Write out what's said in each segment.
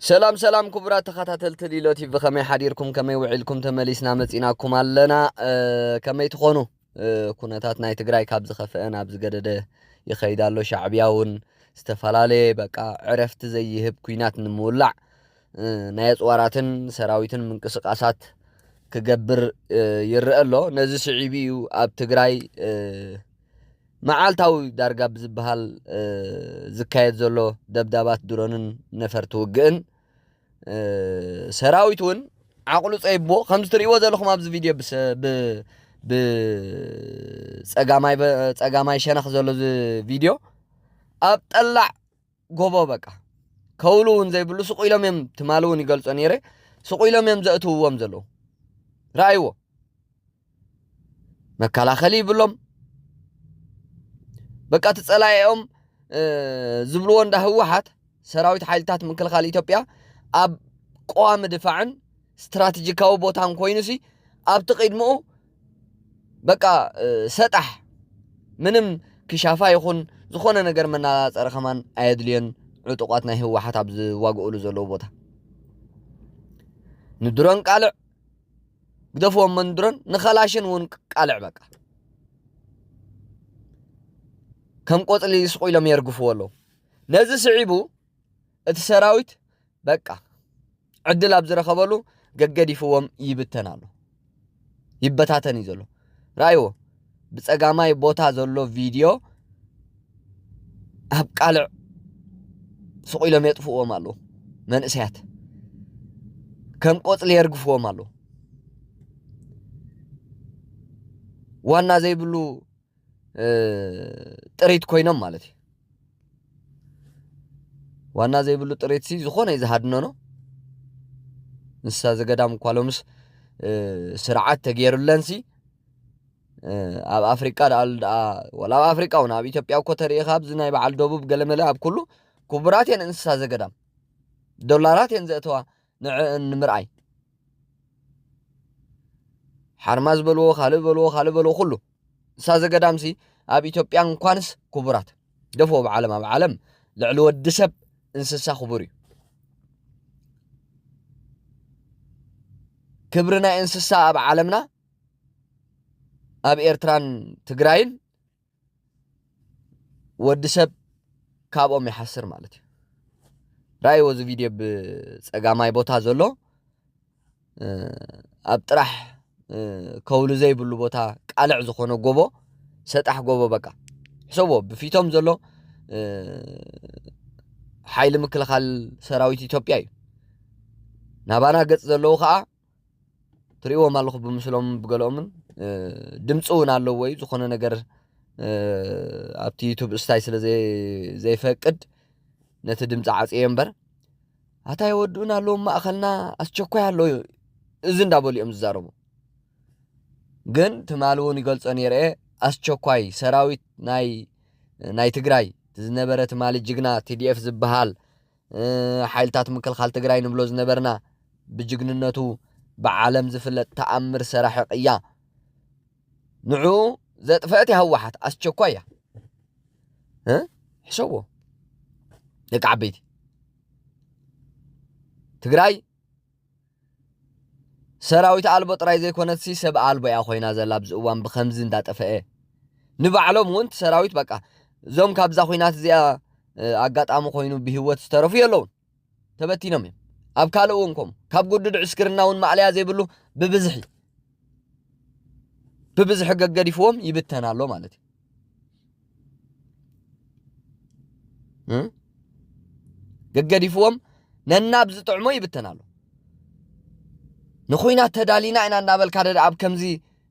سلام سلام كبرات تخاتل تليلوتي بخمي حديركم كما يوعلكم تمليسنا مصيناكم علنا كما يتخونوا كونتات ناي تግራይ ካብ ዝኸፈአን ኣብ ዝገደደ ይኸይዳሎ ሻዕብያውን ዝተፈላለ በቃ ዕረፍት ዘይህብ ኩናት ንምውላዕ ናይ ጽዋራትን ሰራዊትን ምንቅስቃሳት ክገብር ይርአሎ ነዚ ስዒቢዩ ኣብ ትግራይ መዓልታዊ ዳርጋ ብዝበሃል ዝካየድ ዘሎ ደብዳባት ድሮንን ነፈርቱ ውግእን ሰራዊቱን ዓቅሉ ጸይቦ ከምዝ ትሪእዎ ዘለኹም ኣብዚ ቪድዮ ጸጋማይ ሸነኽ ዘሎ ዚ ቪድዮ ኣብ ጠላዕ ጎቦ በቃ ከውሉን ዘይብሉ ስቁኢሎም እዮም ትማልውን ይገልጾ ነይረ ስቁኢሎም እዮም ዘእትውዎም ዘለዉ ራእይዎ መከላኸሊ ይብሎም በቃ ተጸላይኦም ዝብልዎ እንዳ ህወሓት ሰራዊት ሓይልታት ምክልኻል ኢትዮጵያ ኣብ ቆዋም ድፋዕን ስትራቴጂካዊ ቦታን ኮይኑሲ ኣብ ትቅድምኡ በቃ ሰጣሕ ምንም ክሻፋ ይኹን ዝኾነ ነገር መናጸረ ከማን ኣየድልየን ዕጡቋት ናይ ህወሓት ኣብ ዝዋግኡሉ ዘለዉ ቦታ ንድሮን ቃልዕ ግደፍዎም መንድሮን ንኸላሽን እውን ቃልዕ በቃ ከም ቆጽሊ ስቁኢሎም የርግፍዎ ኣለዉ ነዚ ስዒቡ እቲ ሰራዊት በቃ ዕድል ኣብ ዝረኸበሉ ገገዲፍዎም ይብተን ኣሎ ይበታተን እዩ ዘሎ ራእይዎ ብጸጋማይ ቦታ ዘሎ ቪድዮ ኣብ ቃልዕ ስቁኢሎም የጥፍዎም ኣለዉ መንእሰያት ከም ቆጽሊ የርግፍዎም ኣለዉ ዋና ዘይብሉ ጥሪት ኮይኖም ማለት እዩ ዋና ዘይብሉ ጥሪት ሲ ዝኾነ ይዝሃድኖ ንሳ ዘገዳም እኳ ሎምስ ስርዓት ተገይሩለንሲ ኣብ ኣፍሪካ ወላ ኣብ ኣፍሪካ እውን ኣብ ኢትዮጵያ እኮ ተሪኢኻ ኣብዚ ናይ በዓል ደቡብ ገለመለ ኣብ ኩሉ ክቡራት እየን እንስሳ ዘገዳም ዶላራት እየን ዘእተዋ ንምርኣይ ሓርማ ዝበልዎ ካልእ በልዎ ኩሉ እንስሳ ዘገዳምሲ ኣብ ኢትዮጵያ እንኳንስ ክቡራት ደፎ ብዓለም ኣብ ዓለም ልዕሊ ወዲ ሰብ እንስሳ ክቡር እዩ ክብሪ ናይ እንስሳ ኣብ ዓለምና ኣብ ኤርትራን ትግራይን ወዲ ሰብ ካብኦም ይሓስር ማለት እዩ ራእይዎ እዚ ቪድዮ ብጸጋማይ ቦታ ዘሎ ኣብ ጥራሕ ከውሉ ዘይብሉ ቦታ ቃልዕ ዝኾነ ጎቦ ሰጣሕ ጎቦ በቃ ሕሰቦ ብፊቶም ዘሎ ሓይሊ ምክልኻል ሰራዊት ኢትዮጵያ እዩ ናባና ገጽ ዘለዉ ከዓ ትሪእዎም ኣለኹ ብምስሎም ብገሎምን ድምፂ እውን ኣለዎ እዩ ዝኾነ ነገር ኣብቲ ዩቱብ እስታይ ስለ ዘይፈቅድ ነቲ ድምፂ ዓጽየ እምበር ኣታ ይወድኡን ኣለዉ ማእኸልና ኣስቸኳይ ኣሎ እዚ እንዳበሉ እዮም ዝዛረቡ ግን ትማል እውን ይገልጾ ነይረ ኣስቸኳይ ሰራዊት ናይ ትግራይ ዝነበረ ትማል ጅግና TDF ዝበሃል ሓይልታት ምክልኻል ትግራይ ንብሎ ዝነበርና ብጅግንነቱ ብዓለም ዝፍለጥ ተኣምር ሰራሕ ቅያ ንዑ ዘጥፈአት ይህወሓት ኣስቸኳይ እያ ሕሰቦ ደቂ ዓበይቲ ትግራይ ሰራዊት ኣልቦ ጥራይ ዘይኮነትሲ ሰብ ኣልቦ እያ ኮይና ዘላ ኣብዚ እዋን ብኸምዚ እንዳጠፈአ ንባዕሎም እውን ሰራዊት በቃ እዞም ካብዛ ኩናት እዚኣ ኣጋጣሚ ኮይኑ ብህይወት ዝተረፉ የለውን ተበቲኖም እዮም ኣብ ካልእ እውን ከምኡ ካብ ጉድድ ዕስክርና እውን ማዕልያ ዘይብሉ ብብዝሒ ገገዲፍዎም ይብተን ኣሎ ማለት እዩ ገገዲፍዎም ነናብ ዝጥዕሞ ይብተን ኣሎ ንኹይናት ተዳሊና ኢና እንዳበልካ ኣብ ከምዚ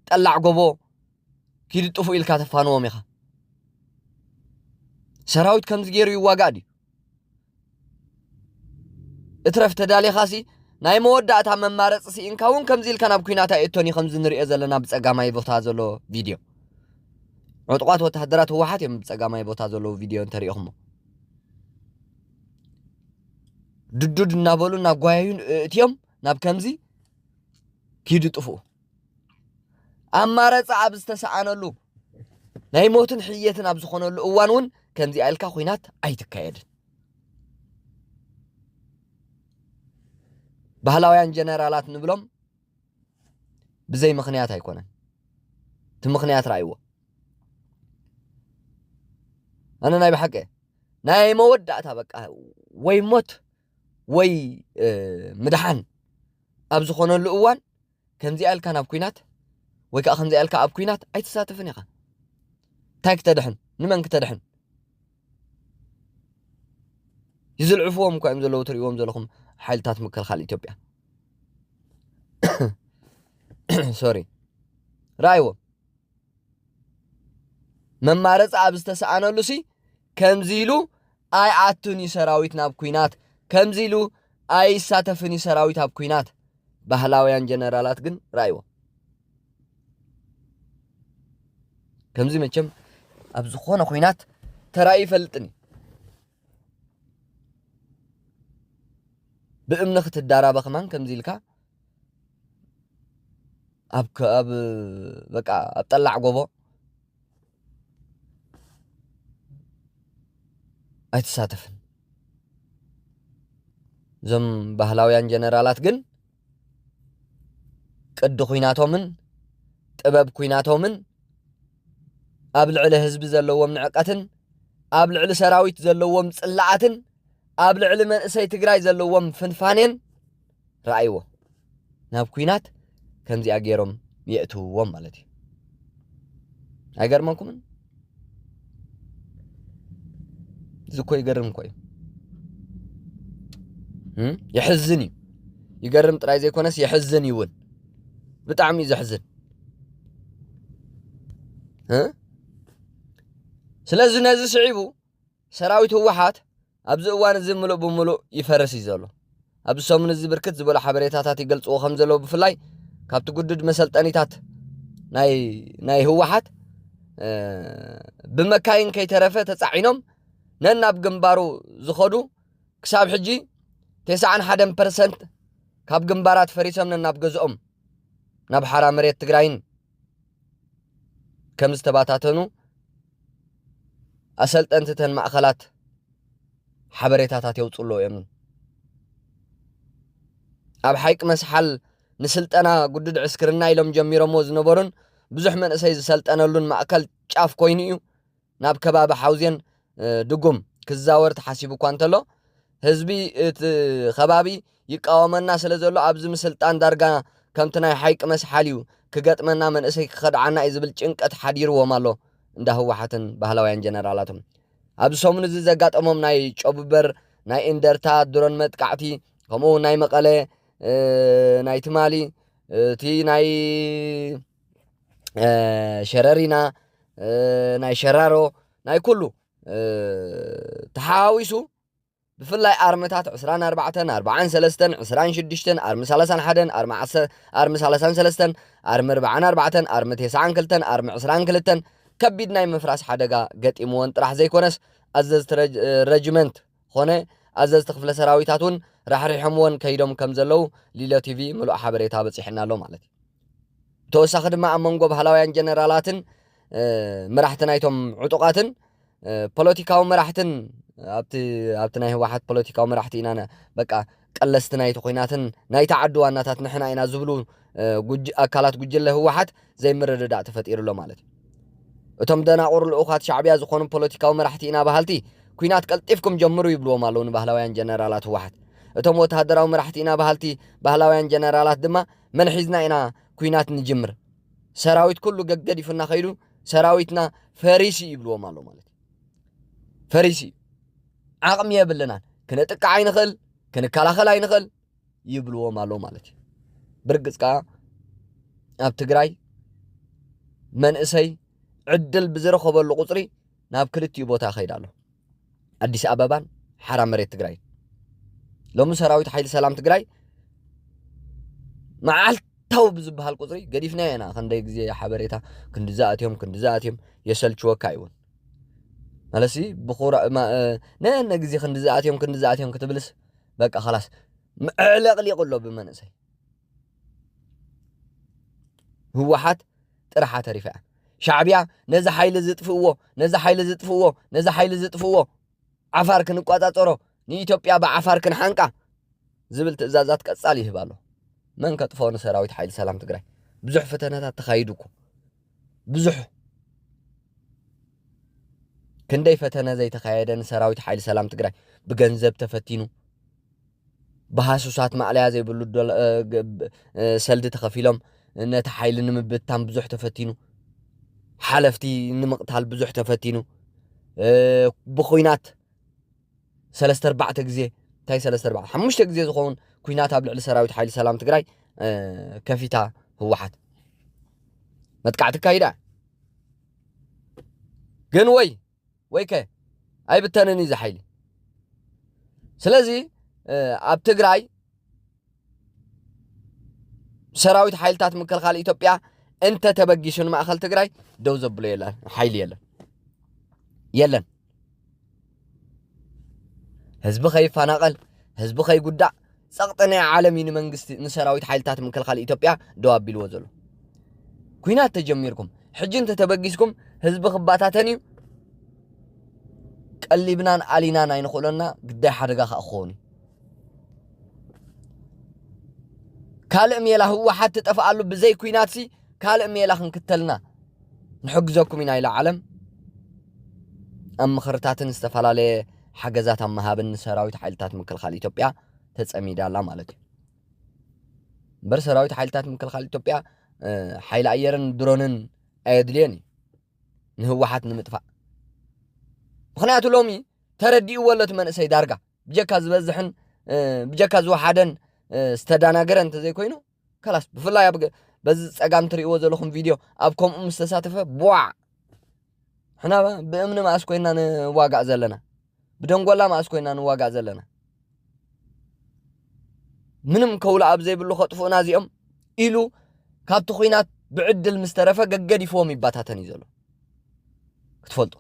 ጠላዕ ጎቦ ኪድጥፉ ኢልካ ተፋንዎም ኢኻ ሰራዊት ከምዚ ገይሩ ይዋጋእ ድዩ እትረፍ ተዳሊኻሲ ናይ መወዳእታ መማረፂ ሲኢንካ እውን ከምዚ ኢልካ ናብ ኩናት ኣየቶኒ ከምዚ ንሪኦ ዘለና ብጸጋማይ ቦታ ዘሎ ቪድዮ ዕጡቋት ወተሃደራት ህወሓት እዮም ብጸጋማይ ቦታ ዘሎ ቪድዮ እንተሪኢኹሞ ድዱድ እናበሉ ናብ ጓያዩን እትዮም ናብ ከምዚ ኪድጥፉ ኣማረፂ ኣብ ዝተሰኣነሉ ናይ ሞትን ሕየትን ኣብ ዝኾነሉ እዋን እውን ከምዚ ኣልካ ኩናት ኣይትካየድን ባህላውያን ጀነራላት ንብሎም ብዘይ ምኽንያት ኣይኮነን እቲ ምኽንያት ራእይዎ ኣነ ናይ ብሓቂ ናይ መወዳእታ በቃ ወይ ሞት ወይ ምድሓን ኣብ ዝኾነሉ እዋን ከምዚ ኣልካ ናብ ኩናት ወይ ከዓ ከምዚ ኣልካ ኣብ ኩናት ኣይተሳተፍን ኢኻ እንታይ ክተድሕን ንመን ክተድሕን ይዝልዕፍዎም እኳ እዮም ዘለዉ ትሪእዎም ዘለኹም ሓይልታት ምክልኻል ኢትዮጵያ ሶሪ ራእይዎ መማረፂ ኣብ ዝተሰኣነሉ ሲ ከምዚ ኢሉ ኣይኣቱን ሰራዊት ናብ ኩናት ከምዚ ኢሉ ኣይሳተፍን ሰራዊት ኣብ ኩናት ባህላውያን ጀነራላት ግን ራእይዎ ከምዚ መቸም ኣብ ዝኾነ ኩናት ተራእይ ይፈልጥኒ ብእምኒ ክትዳራበ ኸማን ከምዚ ኢልካ ኣብ በቃ ኣብ ጠላዕ ጎቦ ኣይተሳተፍን እዞም ባህላውያን ጀነራላት ግን ቅዲ ኩናቶምን ጥበብ ኩናቶምን ኣብ ልዕሊ ህዝቢ ዘለዎም ንዕቀትን ኣብ ልዕሊ ሰራዊት ዘለዎም ጽላዓትን ኣብ ልዕሊ መንእሰይ ትግራይ ዘለዎም ፍንፋኔን ረኣይዎ ናብ ኩናት ከምዚኣ ገይሮም የእትውዎም ማለት እዩ ኣይገርመኩምን ዝኮ ይገርም እኮ እዩ يحزني يقرم طراي زي كونس يحزن يون بطعم يزحزن ስለዚ ነዚ ስዒቡ ሰራዊት ህወሓት ኣብዚ እዋን እዚ ምሉእ ብምሉእ ይፈርስ እዩ ዘሎ ኣብ ሰሙን እዚ ብርክት ዝበሉ ሓበሬታታት ይገልጽዎ ከም ዘሎ ብፍላይ ካብቲ ጉድድ መሰልጠኒታት ናይ ህወሓት ብመካይን ከይተረፈ ተጻዒኖም ነናብ ግንባሩ ዝኸዱ ክሳብ ሕጂ 91% ካብ ግንባራት ፈሪሶም ነናብ ገዝኦም ናብ ሓራ መሬት ትግራይን ከም ዝተባታተኑ ኣሰልጠንተን ማእኸላት ሓበሬታታት የውጽሎ እዮም ኣብ ሓይቅ መስሓል ንስልጠና ጉድድ ዕስክርና ኢሎም ጀሚሮሞ ዝነበሩን ብዙሕ መንእሰይ ዝሰልጠነሉን ማእከል ጫፍ ኮይኑ እዩ ናብ ከባቢ ሓውዜን ድጉም ክዛወር ተሓሲቡ እኳ እንተሎ ህዝቢ እቲ ከባቢ ይቃወመና ስለ ዘሎ ኣብዚ ምስልጣን ዳርጋ ከምቲ ናይ ሓይቅ መስሓል እዩ ክገጥመና መንእሰይ ክኸድዓና እዩ ዝብል ጭንቀት ሓዲርዎም ኣሎ እንዳ ህወሓትን ባህላውያን ጀነራላቶም ኣብ ሰሙን እዚ ዘጋጠሞም ናይ ጮብበር ናይ እንደርታ ድሮን መጥቃዕቲ ከምኡ ናይ መቐለ ናይ ትማሊ እቲ ናይ ሸረሪና ናይ ሸራሮ ናይ ኩሉ ተሓዋዊሱ ብፍላይ ኣርምታት 24 43 26 31 33 44 49 22 ከቢድ ናይ ምፍራስ ሓደጋ ገጢምዎን ጥራሕ ዘይኮነስ ኣዘዝቲ ረጅመንት ኾነ ኣዘዝቲ ክፍለ ሰራዊታቱን ራሕሪሖምዎን ከይዶም ከም ዘለው ሊሎ ቲቪ ምሉእ ሓበሬታ በፂሕና ኣሎ ማለት እዩ ተወሳኺ ድማ ኣብ መንጎ ባህላውያን ጀነራላትን መራሕቲ ናይቶም ዕጡቃትን ፖለቲካዊ መራሕትን ኣብቲ ናይ ህወሓት ፖለቲካዊ መራሕቲ ኢና በቃ ቀለስቲ ናይቲ ኩናትን ናይ ተዓዱ ዋናታት ንሕና ኢና ዝብሉ ኣካላት ጉጅለ ህወሓት ዘይምርድዳእ ተፈጢሩሎ ማለት እዩ እቶም ደናቁር ልኡኻት ሻዕብያ ዝኾኑ ፖለቲካዊ መራሕቲ ኢና ባህልቲ ኩናት ቀልጢፍኩም ጀምሩ ይብልዎም ኣለዉ ንባህላውያን ጀነራላት ህወሓት እቶም ወተሃደራዊ መራሕቲ ኢና ባህልቲ ባህላውያን ጀነራላት ድማ መንሒዝና ኢና ኩናት ንጅምር ሰራዊት ኩሉ ገገዲፉና ኸይዱ ሰራዊትና ፈሪሲ ይብልዎም ኣሎ ማለት እዩ ፈሪሲ ዓቕሚ የብልናን ክነጥቃዕ ኣይንኽእል ክንከላኸል ኣይንኽእል ይብልዎም ኣሎ ማለት እዩ ብርግጽ ከዓ ኣብ ትግራይ መንእሰይ ዕድል ብዝረኸበሉ ቁፅሪ ናብ ክልቲኡ ቦታ ኸይድ ኣሎ ኣዲስ ኣበባን ሓራ መሬት ትግራይ ሎሚ ሰራዊት ሓይሊ ሰላም ትግራይ መዓልታዊ ብዝበሃል ቁፅሪ ገዲፍና ኢና ክንደይ ግዜ ሓበሬታ ክንዲዝኣትዮም የሰልችወካ ይውን ማለሲ ብኹራ ነነ ግዜ ክንዲዝኣትዮም ክትብልስ በቃ خلاص ዕለቕሊቕ ኣሎ ብመንእሰይ ህወሓት ጥራሓ ተሪፋ ሻዕብያ ነዚ ሓይሊ ዝጥፍዎ ዓፋር ክንቋጻጸሮ ንኢትዮጵያ ብዓፋር ክንሓንቃ زبل تأزازات كتصالي هبالو من كطفون سراويت حيل سلام تقراي بزح فتنات تخايدوكو بزح كندي فتنة زي تخايدن سراويت حيل سلام تقراي بجنزب تفتينو بهاسوسات معليا زي بلو سلد تخفيلهم ان تحايل نمبتام بزح تفتينو حلفتي نمقتال بزح تفتينو بخوينات 3-4 غزي تاي 3-4 5 غزي زخون كوينات اب لعل سراويت حيل سلام تقراي كفيتا هوحات متقعت كايدا جن ويكه اي بتنني زي حيلي سلازي اب تقراي سراويت حيلتات مكلخال إثيوبيا انت تبقيشون ماخل تقراي دو زبل يلا حيل يلا حزب خي فناقل حزب خي غدا سقطنا عالمي منغست نسراويت حيلتات مكلخال إثيوبيا دو ابيل وزلو كوينات تجميركم حج انت تبقيسكم حزب خباتاتني قلبنان علينا ناين خلنا قد حدغا خاخوني كالئ ميلا هو حتى تفعلوا بزي كويناتسي كالئ ميلا خنكتلنا نحجزكم من الى عالم ام خرتاتن استفعلالي حجزات ام هابن سراويت حيلتات مكلخال إثيوبيا تصميدا لا مالتي بر سراويت حيلتات مكلخال إثيوبيا حيل ايرن درونن ايدليني نهو حات نمطفا مخنياتو لومي تردي ولت منسي دارغا بجكا زبزحن بجكا زوحدن استداناغر انت زي كوينو خلاص بفلا يابغ بز صقام تريو زلخم فيديو ابكم مستساتفه بوع حنا بامن ما اسكوينا نواغا زلنا بدنغولا ما اسكوينا نواغا زلنا منم كولا اب زي بلو خطفونا زيهم إلو كابتو خوينات بعدل مسترفه غغدي فوم يباتاتن يزلو كتفلطو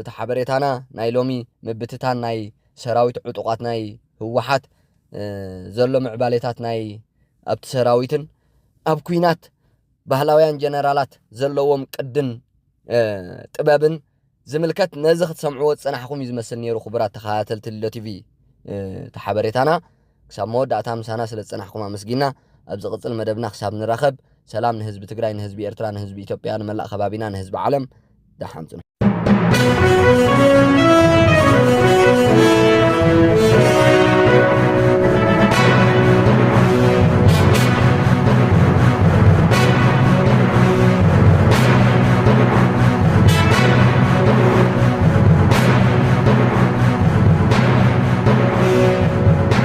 تحبريتانا ناي لومي مبتتان ناي سراويت عطقات ناي هوحات زلو معباليتات ناي ابت سراويتن اب كوينات بهلاويان جنرالات زلوهم قدن طبابن زملكت نزخ تسمعوا صنحكم يزمسل نيرو خبرات تخاتلت ال تي في تحبريتانا كساب موداتا مسانا سل صنحكم امسغينا ابز قصل مدبنا حساب نراخب سلام نحزب تግራይ نحزب ኤርትራ نحزب ኢትዮጵያ نملا خبابينا نحزب عالم دحمتنا